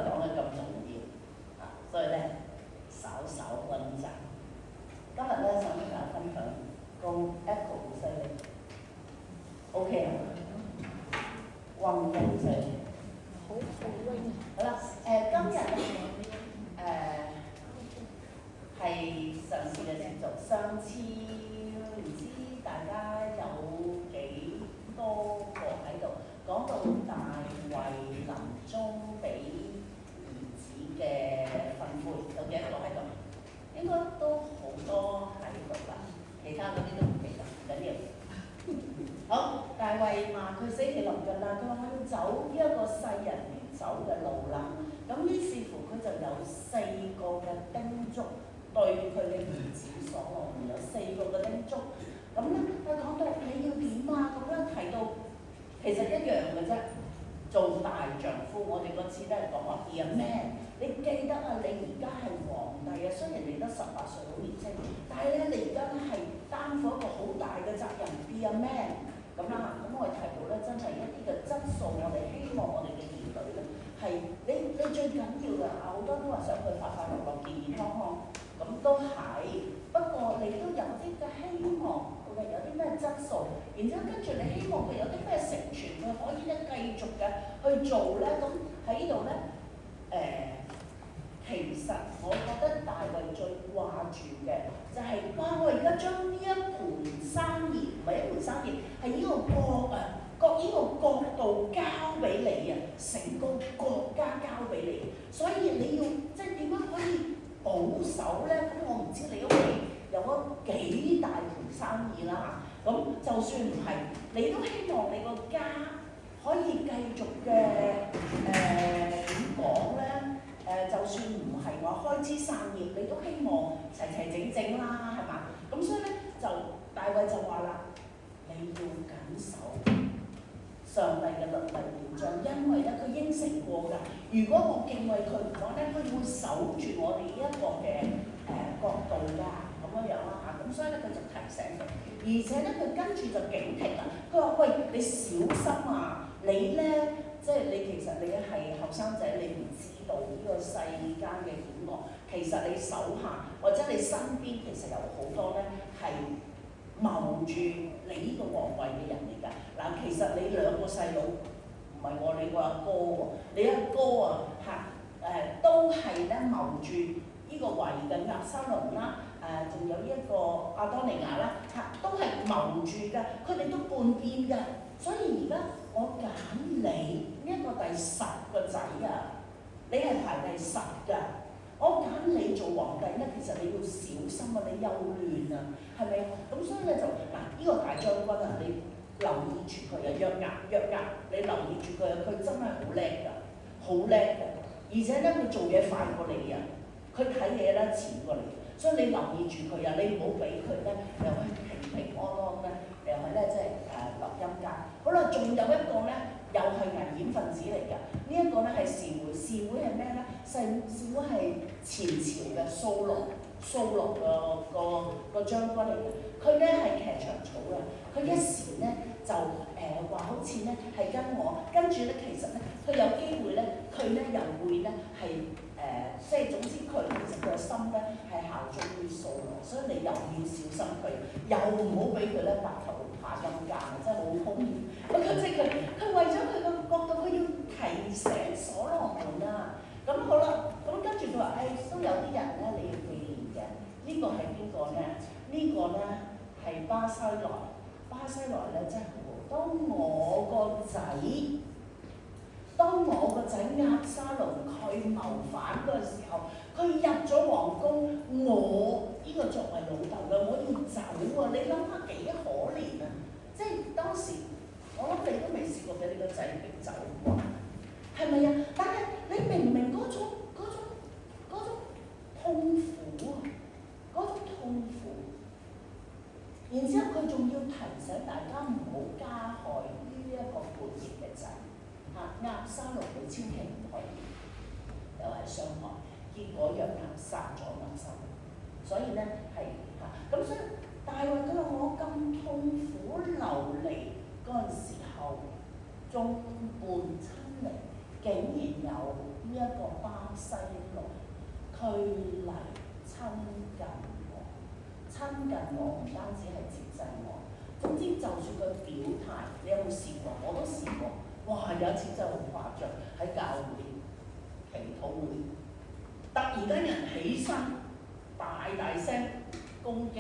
講嘅咁重要啊，所以咧稍稍溫習。今日咧想同大家分享個 echo 好犀利 ，OK 啊？溫得好犀利，好溫。好啦，今日咧係嘗試嘅繼續，上次唔知大家有幾多個喺度講到大衛臨終俾兒子嘅訓誨，有幾多個喺度？應該都好多喺度啦，其他嗰啲都唔記得，唔緊要。好，大衛話佢死期臨近啦，佢話我要走呢一個世人唔走嘅路啦。咁於是乎佢就有4個嘅叮囑對佢嘅兒子所羅門有4個嘅叮囑。咁咧佢講到你要點啊？咁樣提到其實一樣嘅啫。做大丈夫，我哋嗰次都係講話 be a man。你記得啊？你而家係皇帝啊，雖然你得18歲好年輕，但係咧你而家咧係擔負一個好大嘅責任 be a man 咁啦。咁我哋提到咧，真係一啲嘅質素，我哋希望我哋嘅兒女咧係你最緊要㗎啊！好多都話想佢快快樂樂、健健康康，咁都係。不過你都有啲嘅希望。有啲咩質素，然之後跟住你希望佢有啲咩成全，佢可以咧繼續嘅去做咧。咁喺呢度咧，其實我覺得大衛最掛住嘅就係、哇！我而家將呢一盤生意，唔係一盤生意，係呢個國啊，呢個國度交俾你啊，成個國家交俾你，所以你要即係點樣可以保守咧？咁我唔知你屋企有咗幾大盤生意啦嚇，咁就算唔係，你都希望你個家可以繼續嘅點講咧？就算唔係話開枝散葉，你都希望齊齊整整啦，係嘛？咁所以咧就大衛就話啦，你要緊守上帝嘅律例典章，因為咧佢應承過㗎，如果我敬畏佢唔講咧，佢會守住我哋呢一個嘅國度㗎。咁樣啦嚇，咁所以咧佢就提醒佢，而且咧佢跟住就警惕啦。佢話：喂，你小心啊！你咧即係你其實你係後生仔，你唔知道呢個世間嘅險惡。其實你手下或者你身邊其實有好多咧係謀住你呢個皇位嘅人嚟㗎。嗱，其實你2個細佬唔係喎，你個阿哥喎，你阿哥啊都係咧謀住呢個位嘅押沙龍啦。仲有呢一個亞多尼亞啦，都係謀住㗎，佢哋都叛變㗎，所以而家我揀你呢一個第10個仔啊，你係排第10㗎，我揀你做皇帝咧，其實你要小心啊，你又亂啊，係咪？咁所以咧就嗱，呢個大將軍啊，你留意住佢啊，約押，你留意住佢啊，佢真係好叻㗎，好叻㗎，而且咧佢做嘢快過你啊，佢睇嘢咧遲過你。所以你留意住佢啊！你唔好俾佢咧，又係平安安咧，又係咧即係落陰間。好啦，仲有一個咧，又係危險分子嚟㗎。呢一個咧係示每，示每係咩咧？示每係前朝嘅掃羅個將軍嚟嘅。佢咧係騎長草嘅，佢一時咧就話好似咧係跟我，跟住咧其實咧佢有機會咧，佢咧又會咧係。即係總之佢其實佢個心咧係效忠於掃羅，所以你又要小心佢，又唔好俾佢咧白頭下陰間啊！真係好兇險。咁即係佢為咗佢個角度，佢要提醒所羅門啊。咁好啦，咁跟住佢話：都有啲人咧你要記念嘅。呢個係邊個咧？呢個咧係巴西萊。巴西萊咧真係好好。當我個仔押沙龍佢謀反嗰個時候，佢入咗皇宮，我呢個作為老豆嘅，我要走啊！你諗下幾可憐啊！即係當時，我諗你都未試過俾你個仔逼走啩，係咪啊？但係你明唔明嗰種痛苦啊？嗰種痛苦。然之後佢仲要提醒大家唔好加害於一個叛逆嘅仔。押沙龍你千祈唔可以，又係傷害，結果約押殺咗押沙龍，所以咧係咁所以大衛佢話我咁痛苦流離嗰陣時候，眾叛親離，竟然有呢一一個巴西來，佢嚟親近我，親近我唔單止係接濟我，總之就算佢表態，你有冇試過？我都試過。哇！有一次真係好誇張，喺教會祈禱會，突然間人起身，大聲攻擊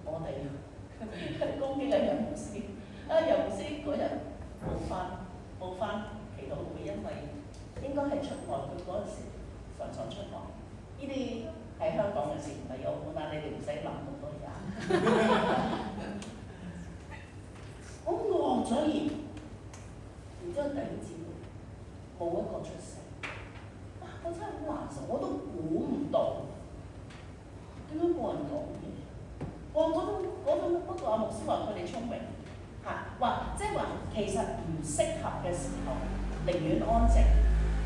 我哋，攻擊緊楊牧師。楊牧師嗰日冇返祈禱會，因為應該係出外，佢嗰陣時常出外。呢啲係香港嘅事，唔係有本啊！你哋唔使諗咁多嘢。我愕咗然，然之後第二節冇一個出聲，我真係好難受，我都估唔到點解冇人講嘢。嗰種不過阿牧師話佢哋聰明話即係話其實唔適合嘅時候，寧願安靜。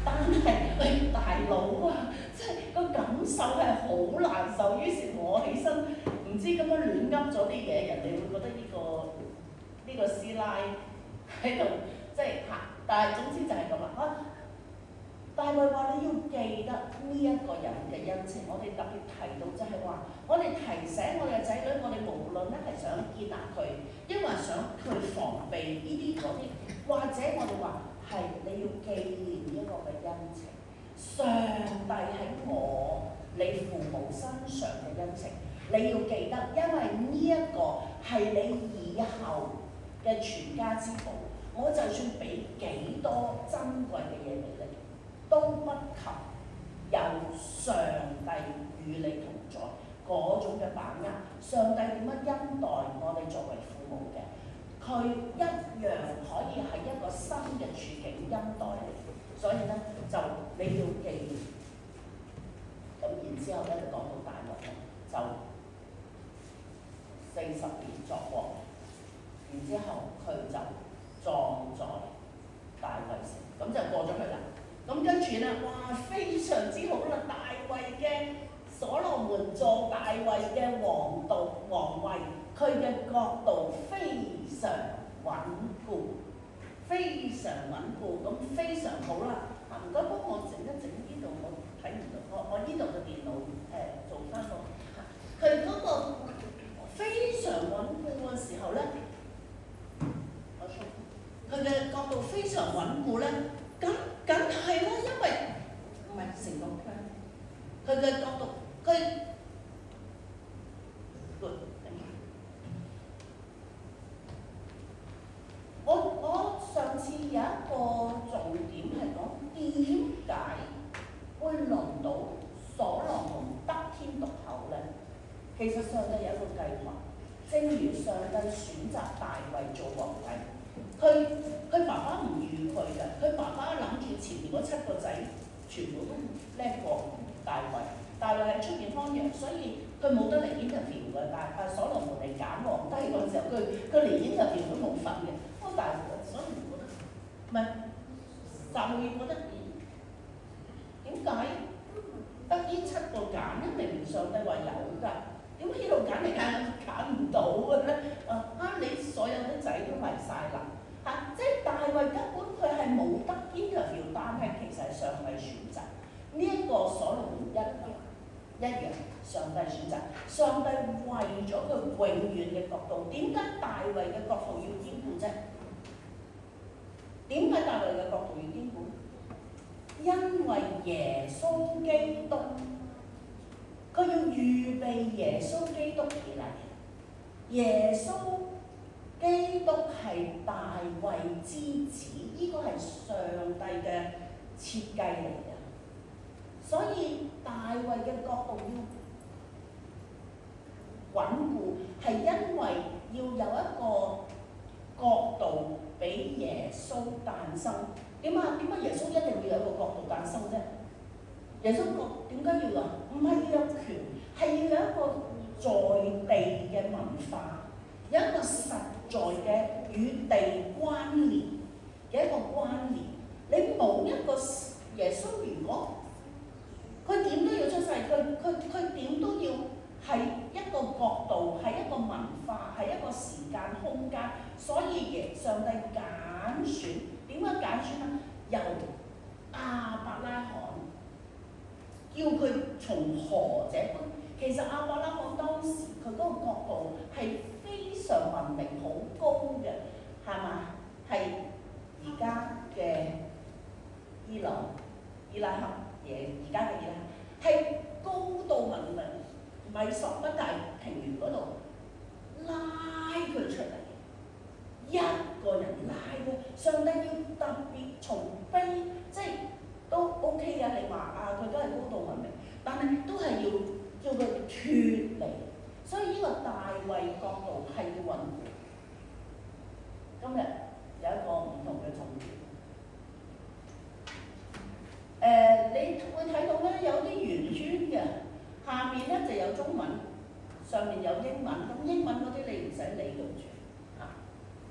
但係大佬啊，即係個感受係好難受。於是我起身，唔知咁樣亂噏咗啲嘢，人哋會覺得呢個師奶喺度即係但係總之就係咁啦。大衛話你要記得呢一個人嘅恩情，我哋特別提到就係話，我哋提醒我哋嘅仔女，我哋無論咧係想建立佢，抑或想去防備呢啲嗰啲，或者我哋話係你要紀念呢一個嘅恩情，上帝喺你父母身上嘅恩情，你要記得，因為呢一個係你以後嘅全家之寶。我就算俾幾多珍貴嘅嘢俾你，都不及有上帝與你同在嗰種嘅把握。上帝點樣恩待我哋作為父母嘅，佢一樣可以係一個新嘅處境恩待你。所以咧，就你要記住。咁然之後咧，就講到大衛咧，就40年作王，然之後佢就葬在大衛城，咁就過咗去啦。咁跟住咧，哇，非常之好啦！大衛嘅所羅門做大衛嘅王位，佢嘅國度非常穩固，非常穩固，咁非常好啦。唔該幫我整一整呢度，我睇唔到，我呢度嘅電腦做翻個佢嗰個非常穩固嘅時候咧，佢嘅角度非常穩固咧，咁梗係啦，因為唔係成個區，佢嘅角度，佢 good。我上次有一個重點係講點解會輪到所羅門得天獨厚咧？其實上帝有一個計劃，正如上帝選擇大衛做皇帝。佢爸爸唔預佢嘅，佢爸爸諗住前面嗰7個仔全部都叻過大衛。大衛係出面方洋，所以佢冇得嚟 interview 嘅。但係所羅門嚟揀皇帝嗰陣時候，佢連 interview都冇份嘅。不過大衛所羅門覺得唔係，撒母耳覺得點解得呢7個揀？因為明明上帝話有㗎，點解呢度揀嚟揀唔到嘅咧？你所有啲仔都嚟晒啦！即係大衛根本佢係冇得 interview，但係其實係上帝選擇呢一個所羅門一樣，上帝選擇，上帝為咗佢永遠嘅國度。點解大衛嘅國度要堅固啫？點解大衛嘅國度要堅固？因為耶穌基督，佢要預備耶穌基督而嚟。耶穌基督係大衛之子，呢個係上帝嘅設計嚟嘅。所以大衛嘅國度要穩固，係因為要有一個國度俾耶穌誕生。點解耶穌一定要有一個國度誕生啫？耶穌國點解要啊？唔係要有權，係要有一個在地嘅文化，有一個實在嘅與地關聯嘅一個關聯。你冇一個耶穌，如果佢點都要出世，佢點都要係一個國度，係一個文化，係一個時間空間。所以上帝揀選，點解揀選啊？由亞伯叫佢從何者搬。其實亞伯拉罕當時佢嗰個國度係非常文明好高嘅，係嘛？係而家嘅伊朗、伊拉克嘢，而家嘅伊拉克係高度文明，米索不達平原嗰度拉佢出嚟，一個人拉佢，上帝要特別從卑，即係都 OK 嘅。你話啊，佢都係高度文明，但係都係要叫佢脫離，所以呢個大衛國度係要穩固。今日有一個唔同嘅重點。你會睇到咧，有啲圓圈嘅，下面咧就有中文，上面有英文。咁英文嗰啲你唔使理佢住嚇。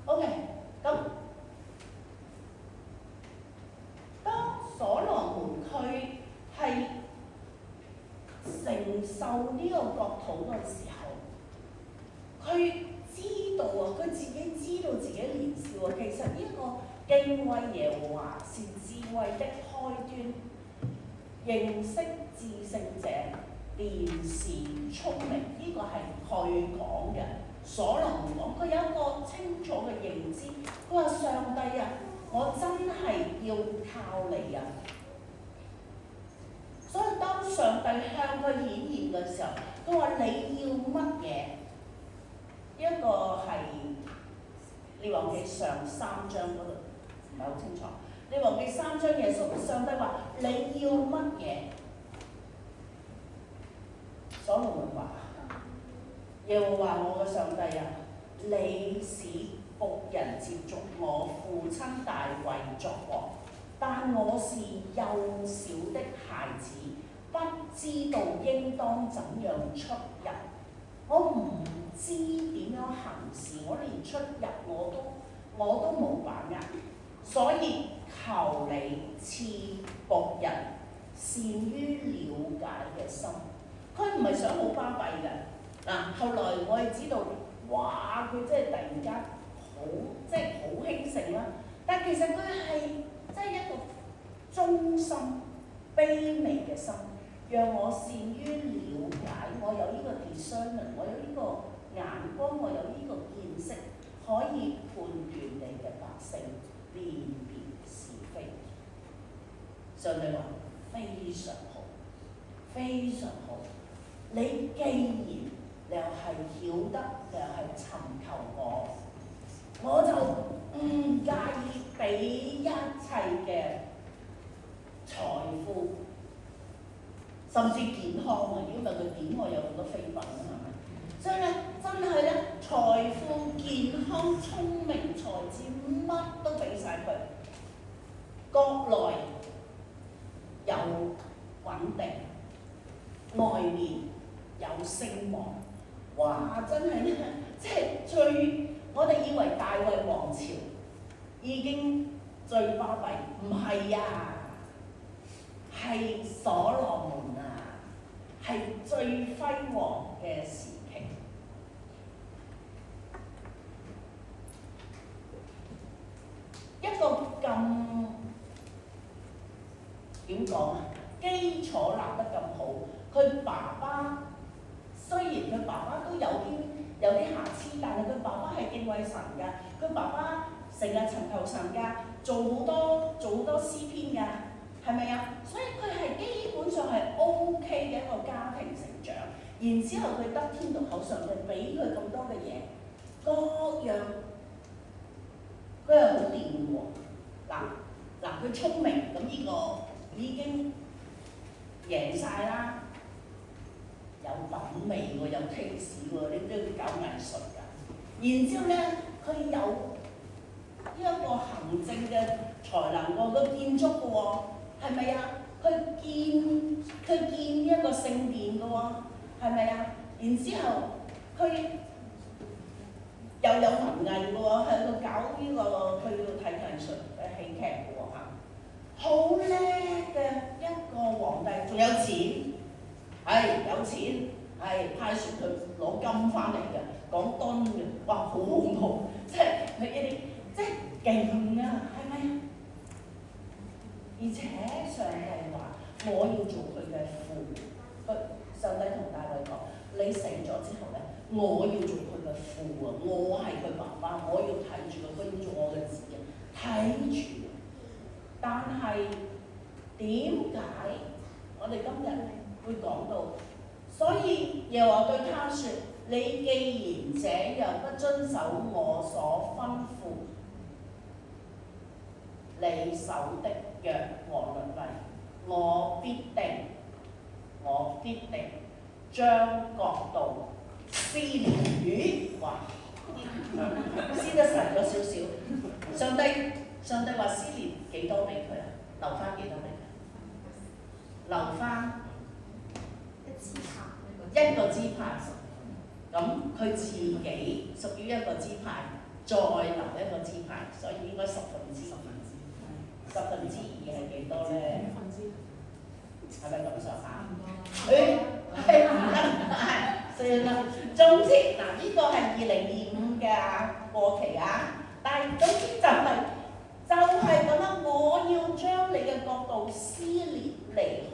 OK， 咁當所羅門佢係承受呢個國土嘅時候，佢知道啊，佢自己知道自己年少啊。其實呢一個敬畏耶和華是智慧的開端，認識至聖者便是聰明。呢個係佢講嘅，所羅門講，佢有一個清楚嘅認知。佢話：上帝啊，我真係要靠你啊！所以當上帝向佢顯現嘅時候，佢話：你要乜嘢？呢一個係列王記上3章嗰度唔係好清楚。列王記3章耶穌上帝話：你要乜嘢？所羅門話：耶和華我嘅上帝啊，你使僕人接續我父親大衛作王，但我是幼小的孩子，不知道應當怎樣出入。我唔知點樣行事，我連出入我都冇把握，所以求你賜僕人善於了解嘅心。佢唔係想好巴閉嘅嗱。後來我哋知道，哇！佢真係突然間好即係好興盛啦。但其實佢係即係一個忠心卑微嘅心，讓我善於了解，我有呢個 discernment， 我有呢個眼光，我有呢個見識，可以判斷你嘅百姓，辨別是非。上帝話非常好，非常好。你既然你又係曉得，你又係尋求我，我就唔介意俾一切嘅財富，甚至健康啊！如果唔係佢點我有好多妃嬪啊？係咪？所以咧，真係咧，財富、健康、聰明、才智，乜都俾晒佢。國內有穩定，外面有聲望。哇！真係咧，即係我哋以為大衛王朝已經最巴閉，唔係啊！係所羅門啊，係最輝煌嘅時期。一個咁點講啊？基礎立得咁好，佢爸爸雖然佢爸爸都有啲瑕疵，但係佢爸爸係敬畏神㗎。佢爸爸成日尋求神㗎，做好多詩篇㗎。係咪啊？所以佢係基本上係 OK 嘅一個家庭成長，然之後佢得天獨厚，上帝俾佢咁多嘅嘢，各樣佢係好掂喎。嗱，佢聰明，咁呢個已經贏晒啦。有品味喎，有 taste 喎，你都要搞藝術㗎。然之後咧，佢有呢一個行政嘅才能喎，個建築嘅喎。係咪啊？佢建呢一個聖殿嘅喎，係咪啊？然之後佢又有文藝嘅喎，喺度搞呢個佢要睇藝術戲劇嘅喎嚇，好叻嘅一個皇帝，仲有錢，係有錢，係派船去攞金翻嚟嘅，講噸嘅，哇好恐怖，即係佢呢啲即係勁啊，係咪啊？而且上帝話：我要做佢嘅父。上帝同大衛講：你死咗之後咧，我要做佢嘅父啊！我係佢爸爸，我要睇住佢，佢要做我嘅子啊！睇住。但係點解我哋今日會講到？所以耶和華對他說：你既然這樣不遵守我所吩咐你守的約和律例，我必定將國度撕裂。哇！撕得實咗少少。上帝話撕裂幾多俾佢啊？留翻幾多俾佢？留翻一個支派。咁佢自己屬於一個支派，再留一個支派，所以應該10分之2係幾多咧？係咪咁上下？係唔得，算啦。總之嗱，呢個係2025嘅過期啊，但係總之就係咁啦。我要將你嘅國度撕裂離開，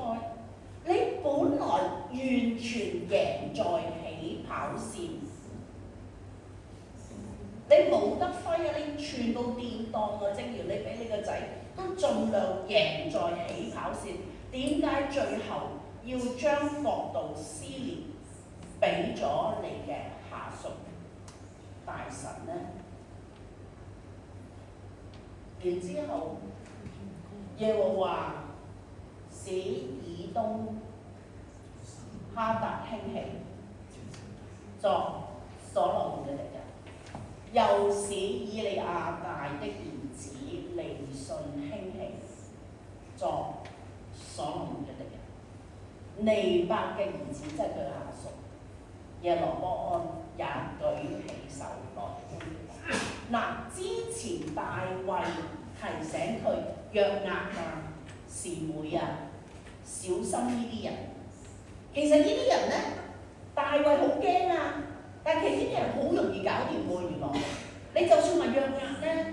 你本來完全贏在起跑線，你冇得揮啊！你全部掂當啊！正如你俾你個仔都盡量贏在起跑線，點解最後要將國度撕裂俾咗你嘅下屬大臣呢？然之後，耶和華使以東哈達興起，作所羅門嘅敵人，又使以利亞大的兒子利汛興起，作所羅門嘅敵人。尼伯嘅兒子即係佢下屬耶羅波安也舉起手來攻擊。嗱，之前大衛提醒佢約押啊、示每啊，小心呢啲人。其實呢啲人咧，大衛好驚啊，但係其實呢啲人好容易搞掂喎。原來你就算話約押咧，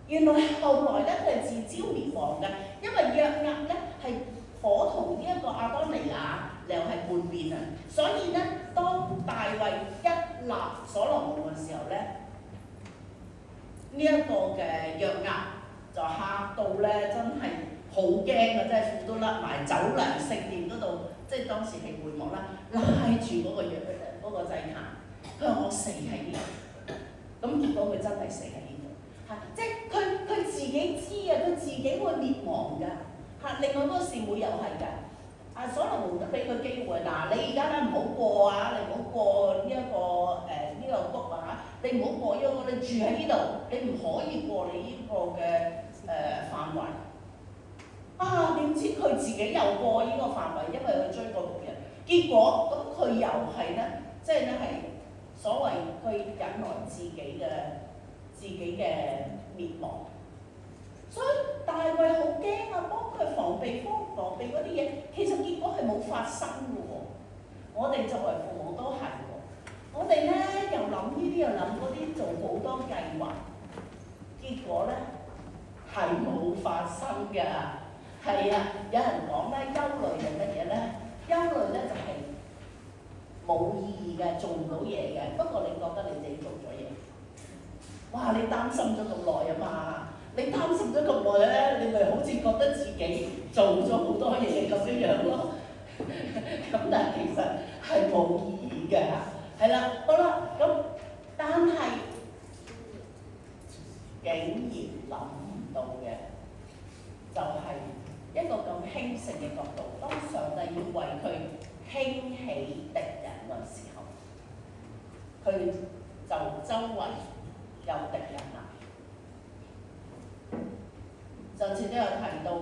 原來後來咧佢係自招滅亡嘅，因為約押咧係伙同呢一個亞多尼亞又係叛變啊，所以咧當大衛一立所羅門嘅時候咧，呢一個嘅約押就嚇到咧，真係好驚啊！真係褲都甩埋，走嚟聖殿嗰度，即係當時係會幕啦，拉住嗰個祭壇，佢話我死喺呢度。咁結果佢真係死喺呢度嚇，即係佢自己知啊，佢自己會滅亡㗎嚇。另外嗰個示每又係㗎，所羅門都俾佢機會，嗱你而家咧唔好過啊，你唔好過呢一個呢個谷啊，你唔好過呢個，你住喺呢度，你唔可以過你呢個嘅範圍。點知佢自己又過呢個範圍，因為佢追過別人，結果咁佢又係咧，即係咧係所謂佢引來自己嘅滅亡。所以大衛好驚啊，幫佢防備嗰啲嘢，其實結果係冇發生嘅喎。我哋作為父母都係喎，我哋咧又諗呢啲又諗嗰啲，做好多計劃，結果咧係冇發生㗎。係啊，有人講咧，憂慮係乜嘢咧？憂慮咧就係冇意義嘅，做唔到嘢嘅。不過你覺得你自己做咗嘢，哇！你擔心咗咁耐啊嘛，你擔心咗咁耐咧，你咪好似覺得自己做咗好多嘢咁樣咯。咁但係其實係冇意義嘅，係啦，好啦，咁但係竟然諗唔到嘅就係一個咁興盛嘅角度，當上帝要為佢興起敵人嘅時候，佢就周圍有敵人啦。上次都有提到，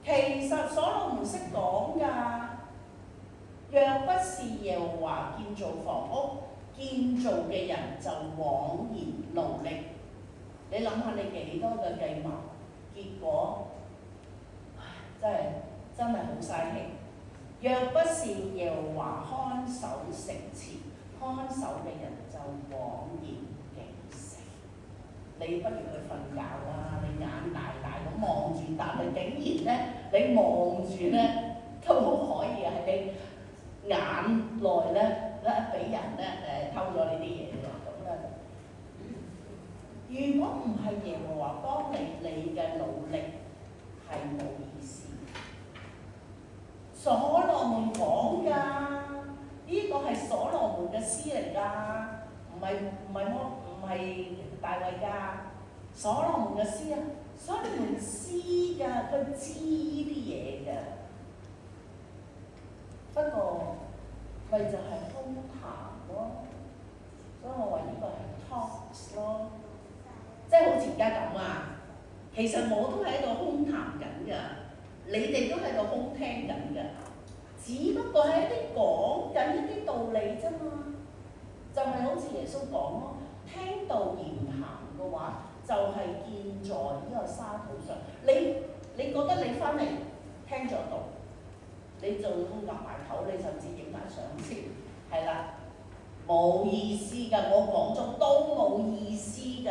其實所羅門識講㗎，若不是耶和華建造房屋，建造嘅人就枉然勞力。你諗下你幾多嘅計劃，結果真係好嘥氣。若不是耶和華看守城池，看守嘅人就枉然竟死。你不如去瞓覺啦！你眼大大咁望住，但係竟然咧，你望住咧都可以喺你眼內咧俾人咧偷咗呢啲嘢嘅咁咧。如果唔係耶和華幫你，你嘅努力係冇意思。所羅門講㗎，呢個係所羅門嘅詩嚟㗎，唔係大衛㗎。所羅門嘅詩啊，所羅門知㗎，佢知呢啲嘢㗎。不過咪就係空談咯，所以我話呢個係 talks 咯，即係好似而家咁啊。其實我都喺度空談緊㗎，你哋都喺度空聽緊㗎，只不過係一啲講緊一啲道理啫嘛。就係好似耶穌講咯，聽道而唔行嘅話，就係建在呢個沙土上。你覺得你翻嚟聽咗道，你就咁岌埋頭，你甚至影埋相先，係啦，冇意思㗎。我講咗都冇意思㗎。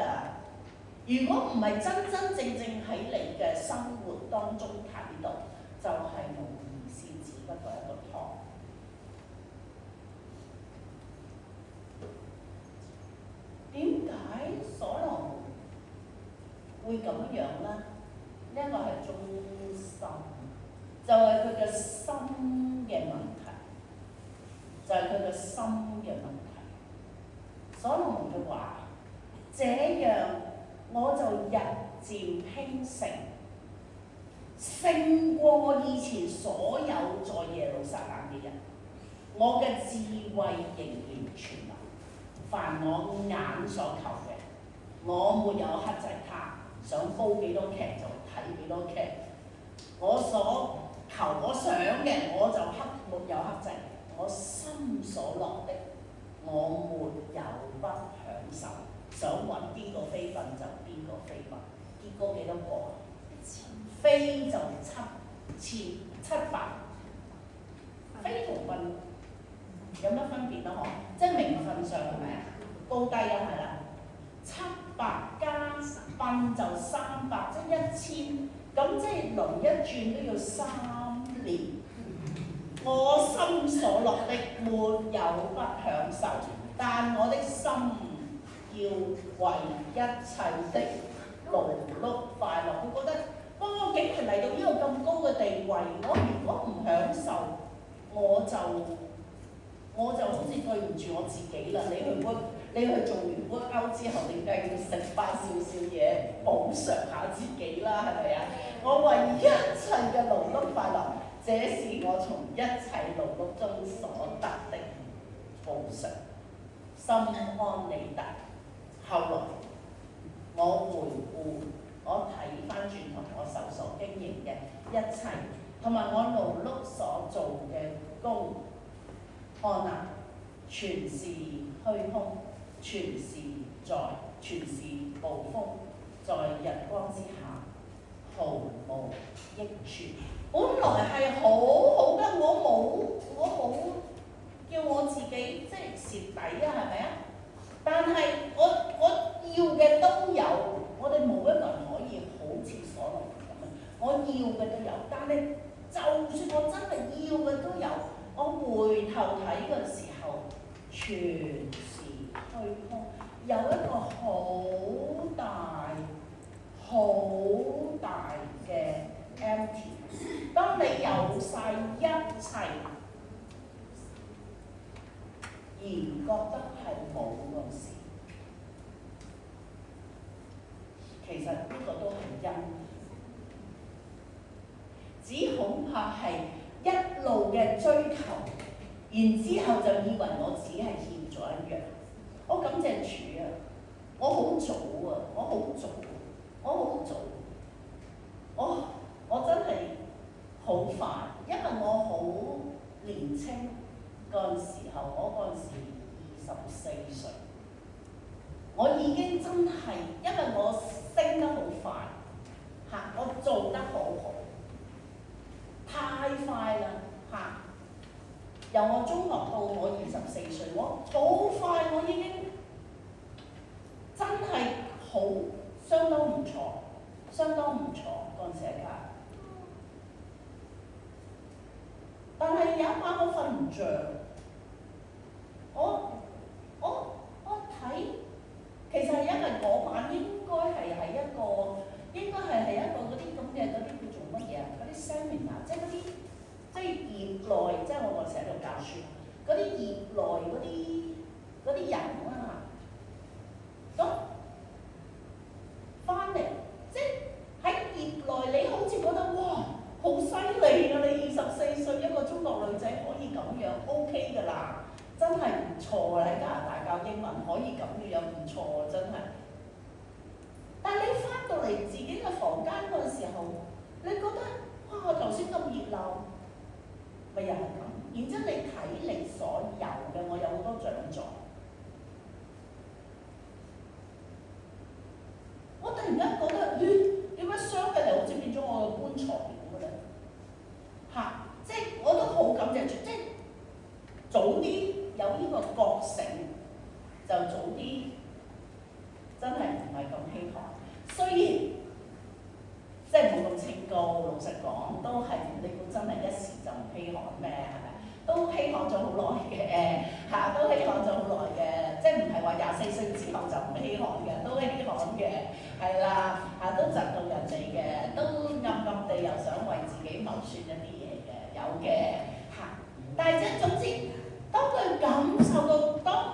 如果唔係真真正正喺你嘅生活當中睇到，就係冇意思，只不過一個湯。點解所羅門會咁樣呢？呢一個係中心，就係佢嘅心嘅問題，就係佢嘅心嘅問題。所羅門嘅話，這樣我就日漸興盛，勝過我以前所有在耶路撒冷嘅人。我嘅智慧仍然存留，凡我眼所求嘅，我沒有克制他。想煲幾多劇就睇幾多劇，我所求我想嘅我就沒有克制，我心所樂的我沒有不享受。想揾邊個飛奔就邊個飛奔，結果幾多個啊？飛就700，飛同奔有乜分別啊？即係名分上係咪啊？高低啊，係啦，700加奔就300，即係1000，咁即係輪一轉都要3年。我心所樂的沒有不享受，但我的心要為一切的勞碌快樂。佢覺得，我竟然嚟到呢個咁高嘅地位，我如果唔享受，我就好似對唔住我自己啦。你去做完workout之後，你梗係要食翻少少嘢補償下自己啦，係咪啊？我為一切嘅勞碌快樂，這是我從一切勞碌中所得的補償，心安理得。後來我回顧，我睇翻轉頭我手所經營嘅一切，同埋我勞碌所做嘅工，看啊，全是虛空，全是暴風，在日光之下毫無益處。本來係好好嘅，我冇叫我自己即係蝕底啊，係咪啊？但係我要嘅都有，我哋冇一個人可以好似所羅門咁樣，我要嘅都有。但係就算我真係要嘅都有，我回頭睇嘅時候，全是虛空，有一個好大嘅 empty。當你有晒一切，而覺得係冇嗰時，其實呢個都係因，只恐怕係一路嘅追求，然之後就以為我只係欠咗一樣。我感謝主啊！我好早真係好快，因為我好年青嗰陣時候，我嗰陣時24歲，我已經真係因為我升得好快嚇，我做得好好，太快啦嚇！由我中學到我24歲，我好快我已經真係相當唔錯嗰陣時一家。一晚我瞓唔着，我睇，其實係因為嗰晚應該係一個嗰啲咁嘅嗰啲叫做乜嘢啊？嗰啲 seminar， 即係嗰啲即係業內，即係我成日喺度教書，嗰啲業內嗰啲人啊，咁翻嚟，即係喺業內你好似覺得哇好犀利啊！你24歲一個中國女仔可以咁樣 OK 㗎啦，真係唔錯啊！喺加拿大教英文可以咁樣唔錯啊，真係。但係你翻到嚟自己嘅房間嗰陣時候，你覺得哇頭先咁熱鬧，咪又係咁。然之後你睇你所有嘅，我有好多獎狀。我突然間覺得，點解相對嚟好似變咗我嘅棺材咁嘅咧？即係我都好感謝，即係早啲有呢個覺醒，就早啲真係唔係咁稀罕。雖然即係冇咁清高，老實講都係你估真係一時就唔稀罕咩？係咪？都稀罕咗好耐嘅，都稀罕咗好耐嘅，即係唔係話24歲之後就唔稀罕嘅，都稀罕嘅，係啦，都窒到人哋嘅，都暗暗地又想為自己謀算一啲嘢嘅，有嘅，但係即係總之，當佢感受到，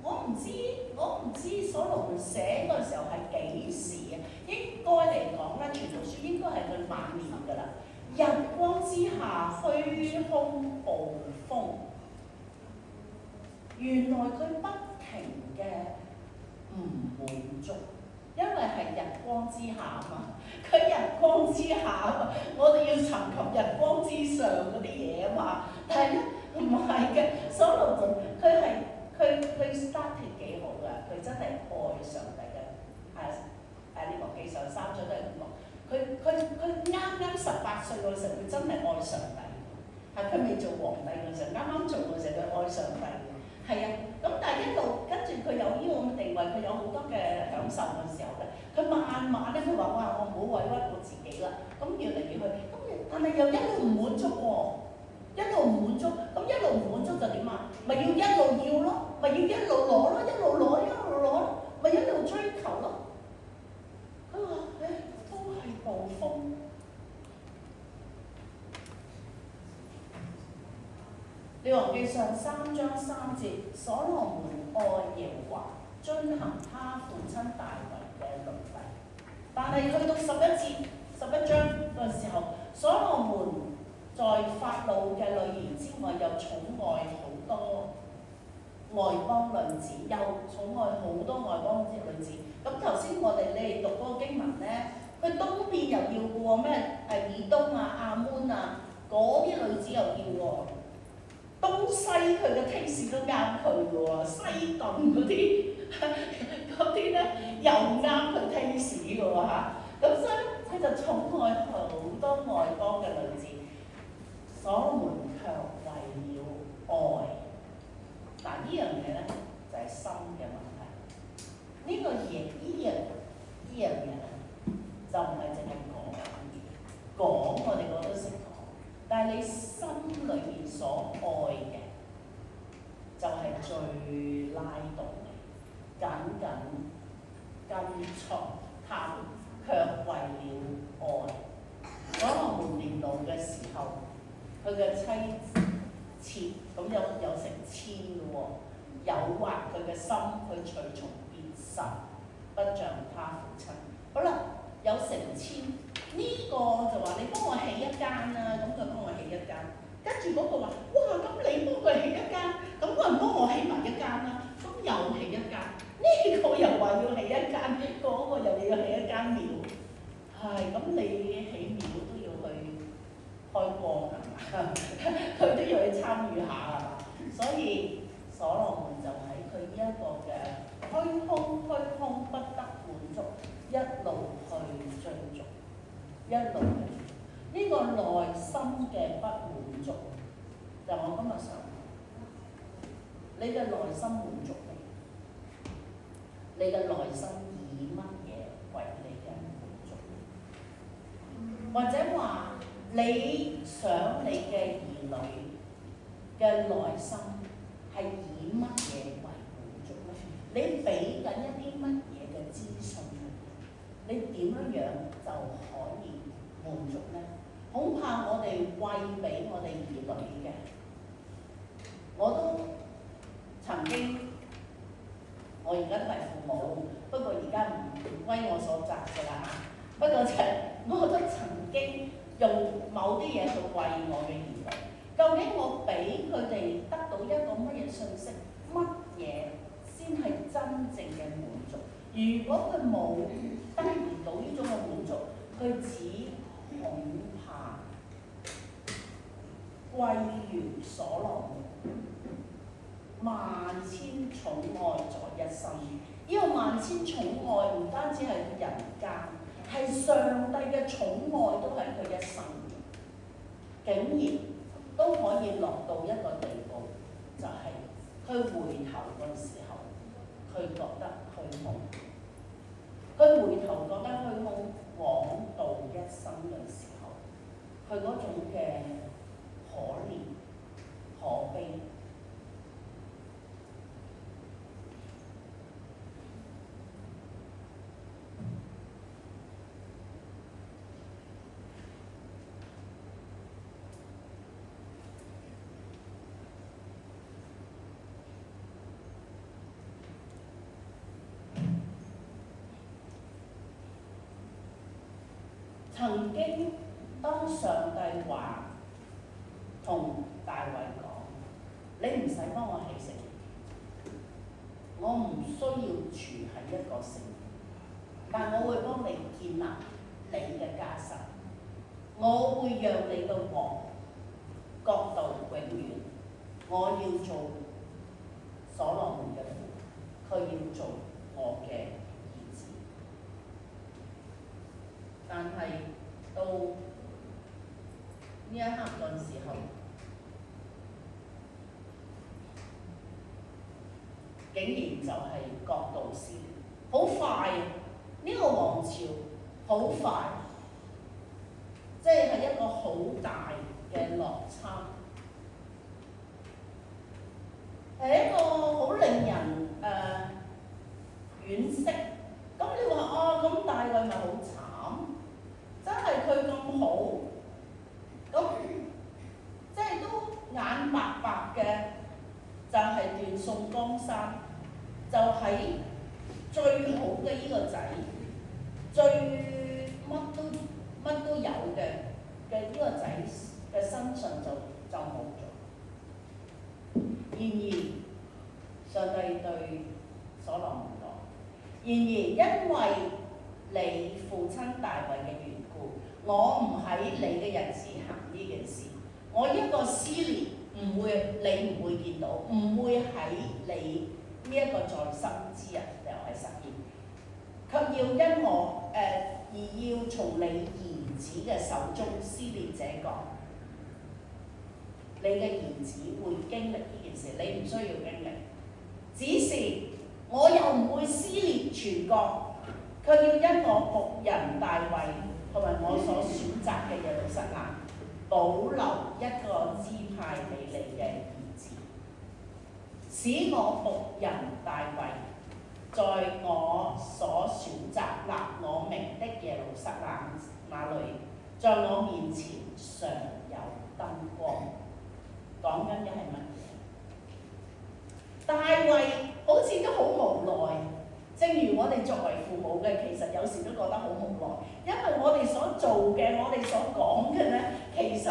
我唔知所羅門寫嗰陣時候係幾時啊？應該嚟講咧，傳道書應該係佢晚年㗎啦。日光之下，虛空暴風，原來佢不停嘅唔滿足，因為係日光之下嘛。佢日光之下，我哋要尋求日光之上嗰啲嘢啊嘛。但係咧唔係嘅，所羅門佢 started 幾好㗎，佢真係愛上帝嘅。呢個記上3章都係咁講。佢啱18歲嗰時候，佢真係愛上帝。佢未做皇帝嗰時候，啱做嗰時候，佢愛上帝。係啊，咁但係一路跟住佢有呢個咁嘅地位，佢有好多嘅享受嘅時候咧，佢慢慢咧，佢話：哇，我唔好委屈我自己啦。咁越嚟越去，但係又一路唔滿足喎，一路唔滿足，咁一路唔滿足就點啊？咪要一路要咯，咪要一路攞咯，一路攞，咪一路追求咯。佢話：都係暴風。列王記上3章3節，所羅門愛耶和華，遵行他父親大衛嘅律例。但係去到11章嘅時候，所羅門在法老嘅女兒之外，又寵愛好多外邦女子，又寵愛好多外邦女子。咁頭先你哋讀嗰個經文咧，佢東邊又要過咩？以東啊、亞捫啊，嗰啲女子又要喎。東西佢嘅 taste 都啱佢嘅喎，西頓嗰啲咧又啱佢 taste 嘅喎嚇。咁所以佢就寵愛好多外邦嘅女子，所羅門卻為了愛。嗱，呢樣嘢咧就係心嘅問題。呢個嘢呢樣嘢就唔係淨係講我哋個都識講，但係你心裏面所愛嘅就係最拉動你，緊跟從他，卻為了愛。所羅門年老嘅時候，佢嘅妻妾咁有成千嘅喎，誘惑佢嘅心去隨從別神，不像他父親。好啦，有成千，呢個就話你幫我起一間啦，咁佢幫我起一間。跟住嗰個話：哇，咁你幫佢起一間，咁嗰人幫我起埋一間啦，咁又起一間。呢個又話要起一間，嗰個又要起一間廟。係，咁你起廟都要去開光係嘛？佢都要去參與下係嘛？所以所羅門就喺佢呢一個嘅虛空不得滿足，一路去追逐，一路去。呢個內心嘅不滿足，就我今日想講，你嘅內心滿足你嘅內心以乜嘢為你嘅滿足？或者話，你想你嘅兒女嘅內心係以乜嘢為滿足咧？你俾緊一啲乜嘢嘅資訊你點樣就可以滿足咧？恐怕我哋餵俾我哋兒女嘅，我都曾經，我而家都係父母，不過而家唔歸我所責㗎啦。不過我都曾經用某啲嘢去餵我嘅兒女。究竟我俾佢哋得到一個乜嘢信息？乜嘢先係真正嘅滿足？如果佢冇得唔到呢種嘅滿足，佢只恐怕歸於所羅門萬千寵愛在一身。呢個萬千寵愛唔單止係人間，係上帝嘅寵愛都喺佢一生，竟然都可以落到一個地步，就係佢回頭嘅時候，佢覺得虛空。佢回頭覺得虛空，枉度一生嘅時候，佢嗰種嘅可憐、可悲。曾經當上帝話同大衛講：你唔使幫我起城，我唔需要住喺一個城，但我會幫你建立你嘅家室，我會讓你嘅王國度永遠。我要做所羅門嘅父，佢要做我嘅兒子。但係到呢一刻嗰陣時候，竟然就係國度撕裂，好快呢個王朝好快，即係一個好大嘅落差，係一個好令人惋惜。咁你話啊，咁大衛咪好慘？真係佢咁好，咁即係都眼白白嘅，就係斷送江山，就喺最好嘅呢個仔，最乜都有嘅呢個仔嘅身上就冇咗。然而上帝對所羅門講：然而因為你父親大衛嘅緣故，我唔喺你嘅日子行呢件事。我一個撕裂你唔會見到，唔會喺你呢一個在生之日又係實現。卻要因我而要從你兒子嘅手中撕裂這國。你嘅兒子會經歷呢件事，你唔需要經歷。只是我又唔會撕裂全國，卻要因我僕人大衛同埋我所選擇嘅耶路撒冷，保留一個支派俾你嘅兒子，使我僕人大衛在我所選擇立我名的耶路撒冷那裏，在我面前常有燈光。講緊嘅係乜嘢？大衛好似都好無奈，正如我哋作為父母嘅，其實有時都覺得好無奈，因為我哋所做嘅，我哋所講嘅咧，其實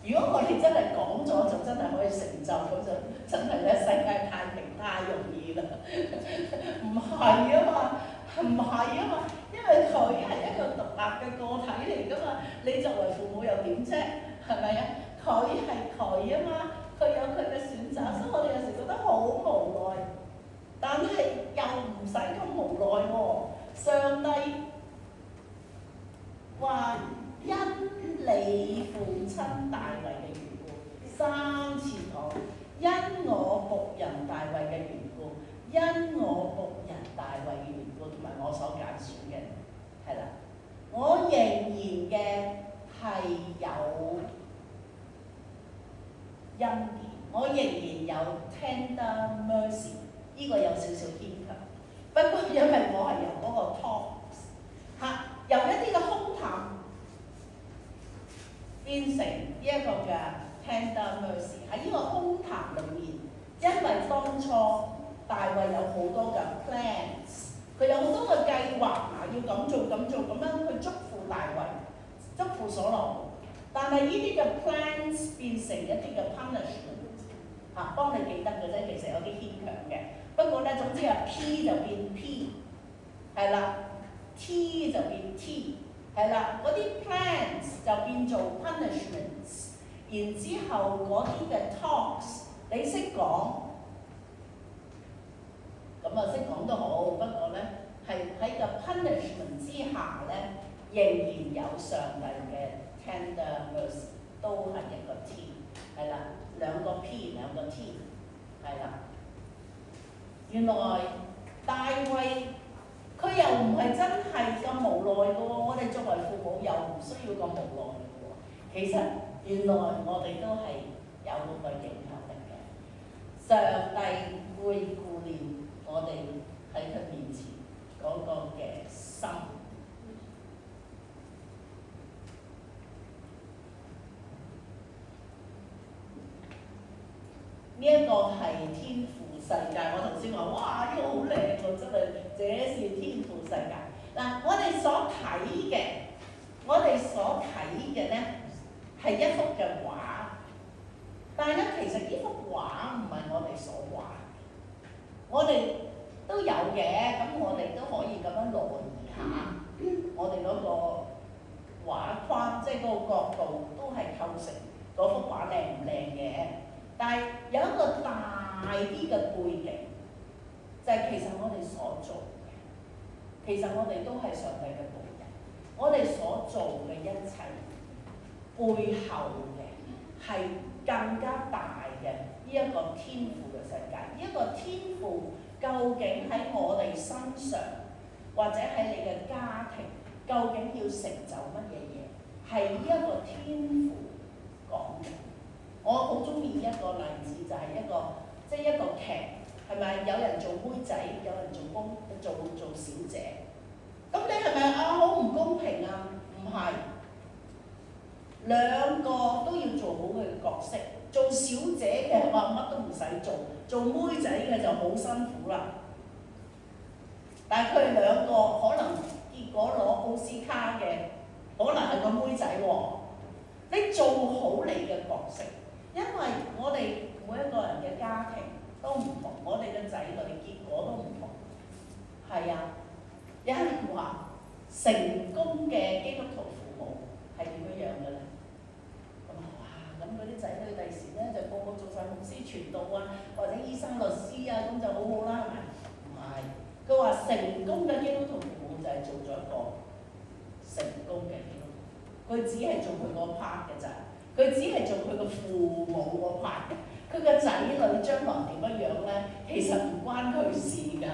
如果我哋真係講咗，就真係可以成就，咁就真係咧世界太平太容易啦。唔係啊嘛，唔係啊嘛，因為佢係一個獨立嘅個體嚟噶嘛，你作為父母又點啫？係咪啊？佢係佢啊嘛，佢有佢嘅選擇，所以我哋有時覺得好無奈，但係又唔使咁無奈喎。上帝話因你父親大衛嘅緣故，3次講，因我僕人大衛嘅緣故，因我僕人大衛嘅緣故，同埋我所揀選嘅，係啦，我仍然嘅係有恩典，我仍然有 tender mercy， 呢個有少少牽強。不過因為我係由嗰個 talks 由一啲嘅空談變成呢一個嘅 tender mercy。喺呢個空談裏面，因為當初大衛有好多嘅 plans， 佢有好多嘅計劃要咁做咁做咁樣去祝福大衛，祝福所羅門。但係呢啲嘅 plans 變成一啲嘅 punishment， 幫你記得嘅啫，其實有啲牽強嘅。不過咧，總之係 P 就變 P， 係啦 ，T 就變 T， 係啦，嗰啲 plans 就變做 punishments。然之後嗰啲嘅 talks， 你識講，咁啊識講都好，不過咧係喺個 punishment 之下咧，仍然有上帝嘅 tender mercy， 都係一個 T， 係啦，兩個 P 兩個 T， 係啦。原來大衛佢又唔係真係咁無奈嘅喎，我哋作為父母又唔需要咁無奈嘅喎。其實原來我哋都係有嗰個影響力嘅。上帝會顧念我哋喺佢面前嗰個嘅心。呢一個係天父世界，我頭先話，哇！呢個好靚喎，真係，這是天父世界。嗱，我哋所睇嘅咧係一幅嘅畫，但係咧其實呢幅畫唔係我哋所畫，我哋都有嘅，咁我哋都可以咁樣挪移下，我哋嗰個畫框，即係嗰個角度都係構成嗰幅畫靚唔靚嘅。但係有一個大啲嘅背景，就係其實我哋所做嘅，其實我哋都係上帝嘅僕人，我哋所做嘅一切背後嘅係更加大嘅呢一個天父嘅世界。呢一個天父究竟喺我哋身上，或者喺你嘅家庭，究竟要成就乜嘢嘢？係呢一個天父講嘅。我好中意一個例子，就係一個即係一個劇，係咪？有人做妹仔，有人做小姐。咁你係咪好唔公平啊？唔係，兩個都要做好佢嘅角色。做小姐嘅話乜都唔使做，做妹仔嘅就好辛苦啦。但係佢哋兩個可能結果攞奧斯卡嘅，可能係個妹仔喎。你做好你嘅角色。因為我哋每一個人嘅家庭都唔同，我哋嘅仔女結果都唔同。係啊，有人話成功嘅基督徒父母係點樣樣嘅咧？咁咁嗰啲仔女第時咧就個個做晒牧師傳道啊，或者醫生律師啊，咁就好好啦，係咪？唔係，佢話成功嘅基督徒父母就係做咗一個成功嘅基督徒，佢只係做佢個 part 嘅咋。佢只係做佢個父母個 part 嘅，佢個仔女將來點樣樣咧，其實唔關佢事㗎，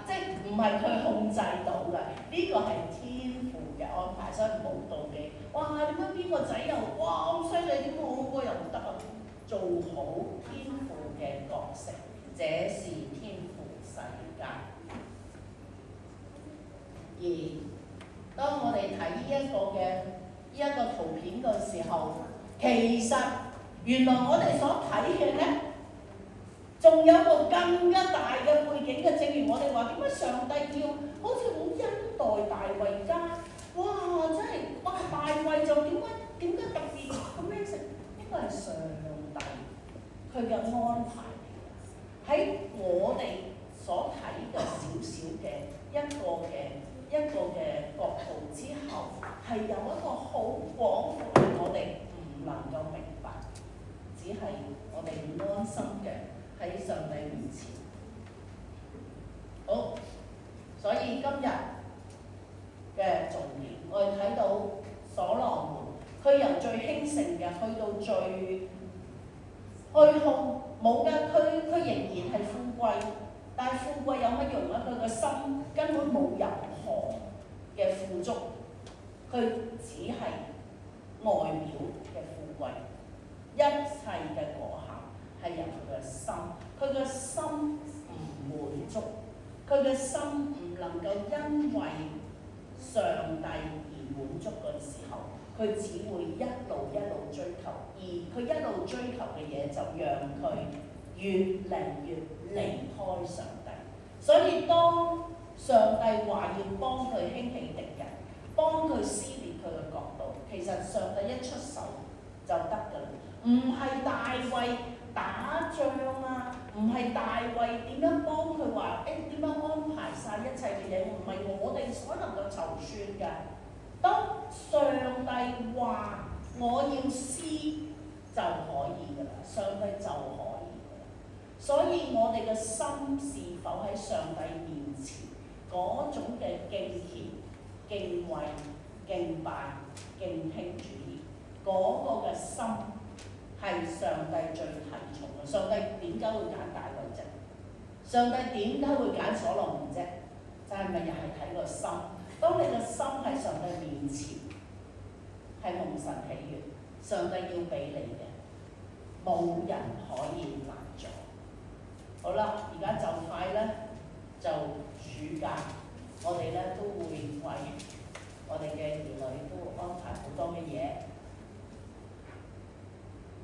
即係唔係佢控制到㗎。呢個係天父嘅安排，所以唔好妒忌。哇！點解邊個仔又哇咁犀利，點解我嗰個又唔得啊？做好天父嘅角色，這是天父世界。而當我哋睇呢一個圖片嘅時候，其實原來我哋所睇嘅咧，仲有個更加大嘅背景嘅。正如我哋話，點解上帝要好似好恩待大衛家？哇！真係哇！大衛就點解特別咁樣食？呢個係上帝佢嘅安排嚟嘅。喺我哋所睇嘅少少嘅一個嘅角度之後，係有一個好廣闊嘅我哋唔能夠明白，只係我哋唔安心嘅喺上帝面前。好，所以今日嘅重點，我哋睇到所羅門，佢由最興盛嘅去到最虛空，冇嘅，佢仍然係富貴，但係富貴有乜用啊？佢個心根本冇任何嘅富足，佢只係外表嘅富貴，一切嘅果效係由佢嘅心，佢嘅心唔滿足，佢嘅心唔能夠因為上帝而滿足嘅時候，佢只會一路追求，而佢一路追求嘅嘢就讓佢越嚟越離開上帝。所以當上帝話要幫佢興起敵人，幫佢撕裂佢嘅國度，其實上帝一出手就得㗎啦。唔係大衛打仗啊，唔係大衛點樣幫佢話點樣安排晒一切嘅嘢，唔係我哋所能夠籌算㗎。當上帝話我要撕就可以㗎啦，上帝就可以㗎啦。所以我哋嘅心是否喺上帝面前嗰種嘅敬虔、敬畏、敬拜、敬聽主義嗰個嘅心係上帝最睇重嘅。上帝點解會揀大衛啫？上帝點解會揀所羅門啫？就係咪又係睇個心？當你個心喺上帝面前係蒙神喜悅，上帝要俾你嘅，冇人可以攔阻。好啦，而家就快咧就暑假，我哋咧都會為我哋嘅兒女都安排好多嘅嘢。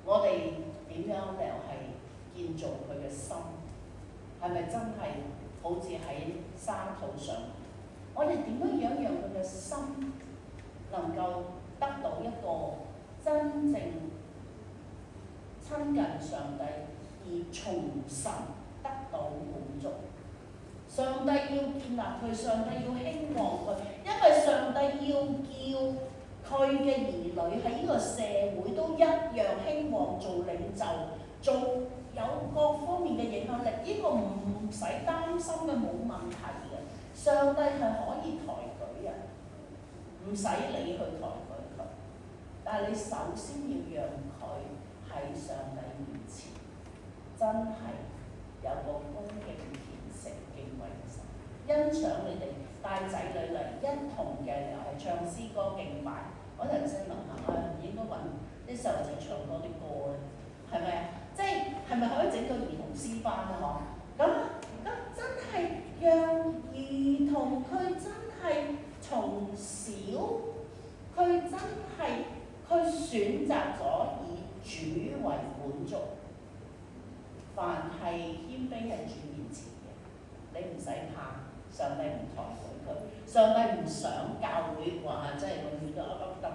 我哋點樣又係建造佢嘅心？係咪真係好似喺沙土上？我哋點樣讓佢嘅心能夠得到一個真正親近上帝，而從神得到滿足？上帝要建立佢，上帝要興旺佢，因為上帝要叫佢嘅兒女喺呢個社會都一樣興旺，做領袖，做有各方面嘅影響力。呢個唔使擔心嘅，冇問題嘅。上帝係可以抬舉嘅，唔使你去抬舉佢，但係你首先要讓佢喺上帝面前真係有個恭敬虔誠敬畏嘅心，欣賞你哋帶仔女嚟一同嘅又係唱詩歌敬拜。我頭先諗下唔應該揾啲細路仔唱多啲歌咧，係咪啊？即係咪可以整個兒童詩班啊？嗬，咁真係讓兒童佢真係從小佢真係佢選擇咗以主為滿足。凡係謙卑喺主面前嘅，你唔使怕，上帝唔抬舉佢。上帝唔想教會話真係永遠都得，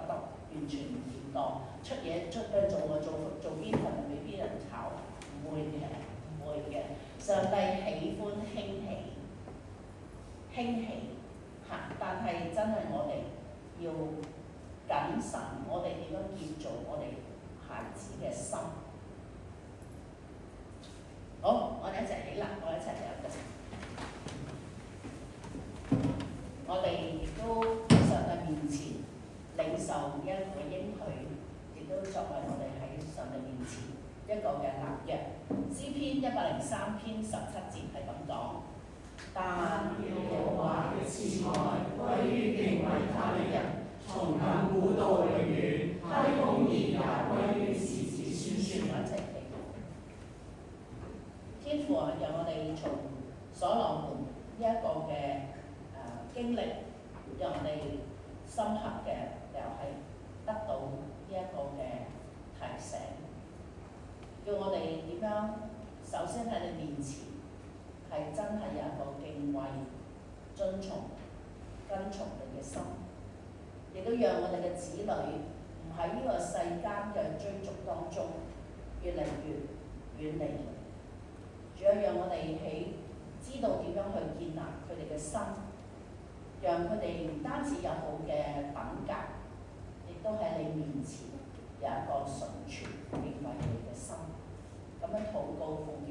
完全唔掂當，出嘢做邊份就俾邊人炒，唔會嘅。上帝喜歡興起嚇，但係真係我哋要謹慎，我哋點樣建造我哋孩子嘅心。好，我哋一齊起立，我哋一齊嚟一個。我哋亦都喺上帝面前領受一個應許，亦都作為我哋喺上帝面前一個嘅立約。詩篇103篇17節係咁講：但耶和華嘅慈愛歸於敬畏他的人，從亙古到永遠，他的公義也歸於子子孫孫。一齊祈禱。天父啊，讓我哋從所羅門呢一個嘅經歷，讓我哋深刻嘅又係得到呢一個嘅提醒，叫我哋點樣首先喺你面前係真係有一個敬畏、遵從、跟從你嘅心，亦都讓我哋嘅子女唔喺呢個世間嘅追逐當中越嚟越遠離你。主要讓我哋知道點樣去建立佢哋嘅心，讓佢哋唔單止有好嘅品格，亦都喺你面前有一個純全敬畏你嘅心。咁樣禱告奉